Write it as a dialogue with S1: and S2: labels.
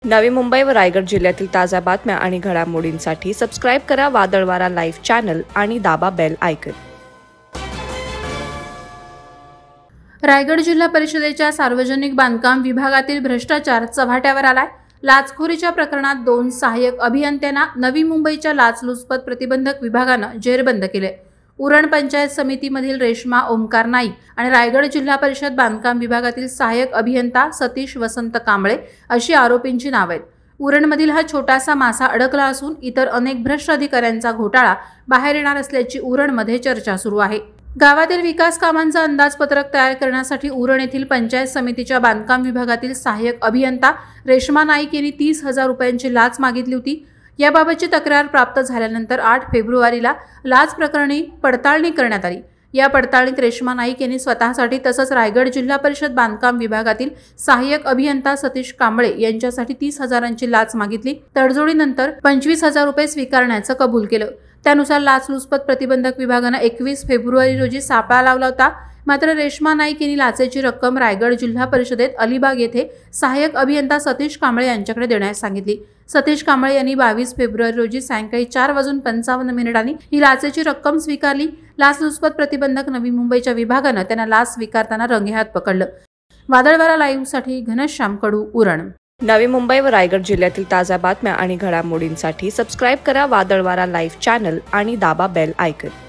S1: नवी मुंबई व रायगड जिल्ह्यातील ताज्या बातम्या आणि घडामोडींसाठी सबस्क्राईब करा वादळवारा लाईव्ह चॅनल आणि दाबा बेल आयकॉन।
S2: रायगड जिल्हा परिषदेच्या सार्वजनिक बांधकाम विभागातील भ्रष्टाचार चव्हाट्यावर आलाय। लाचखोरीच्या प्रकरणात 2 सहाय्यक अभियंत्यांना नवी मुंबईच्या लाचलुचपत प्रतिबंधक विभागानं जेरबंद केले। उरण पंचायत समितीमधील रेश्मा ओमकार नाईक आणि रायगड जिल्हा परिषद बांधकाम विभागातील सहाय्यक अभियंता सतीश वसंत कांबळे अशी आरोपींची नाव आहेत। उरणमधील हा छोटासा मासा अडकला असून इतर अनेक भ्रष्ट अधिकाऱ्यांचा घोटाळा बाहेर येणार असल्याची उरणमध्ये चर्चा सुरू आहे। गावातील विकास कामांचा अंदाजपत्रक तयार करण्यासाठी उरण येथील पंचायत समितीच्या बांधकाम विभागातील सहाय्यक अभियंता रेश्मा नाईक यांनी 30,000 रुपयांची लाच मागितली होती। याबाबतची तक्रार प्राप्त झाल्यानंतर 8 फेब्रुवारीला लाच प्रकरणी पडताळणी करण्यात आली। या पडताळणीत रेश्मा नाईक यांनी स्वतःसाठी तसंच रायगड जिल्हा परिषद बांधकाम विभागातील सहाय्यक अभियंता सतीश कांबळे यांच्यासाठी 30,000ची लाच मागितली। तडजोडीनंतर 25,000 रुपये स्वीकारण्याचं कबूल केलं। त्यानुसार लाचलुचपत प्रतिबंधक विभागानं 21 फेब्रुवारी रोजी सापळा लावला होता। मात्र रेश्मा नाईक यांनी लाचेची रक्कम रायगड जिल्हा परिषदेत अलिबाग येथे सहाय्यक अभियंता सतीश कांबळे यांच्याकडे देण्यास सांगितली। सतीश कांबळे यांनी 22 फेब्रुवारी रोजी सायंकाळी 4:55 ही लाचेची रक्कम स्वीकारली। लाचलुचपत प्रतिबंधक नवी मुंबईच्या विभागानं त्यांना लाच स्वीकारताना रंगेहात पकडलं। वादळवारा लाईव्हसाठी घनश्याम कडू, उरण।
S1: नवी मुंबई व रायगड जिल्ह्यातील ताज्या बातम्या आणि घडामोडींसाठी सबस्क्राईब करा वादळवारा लाईव्ह चॅनल आणि दाबा बेल आयकॉन।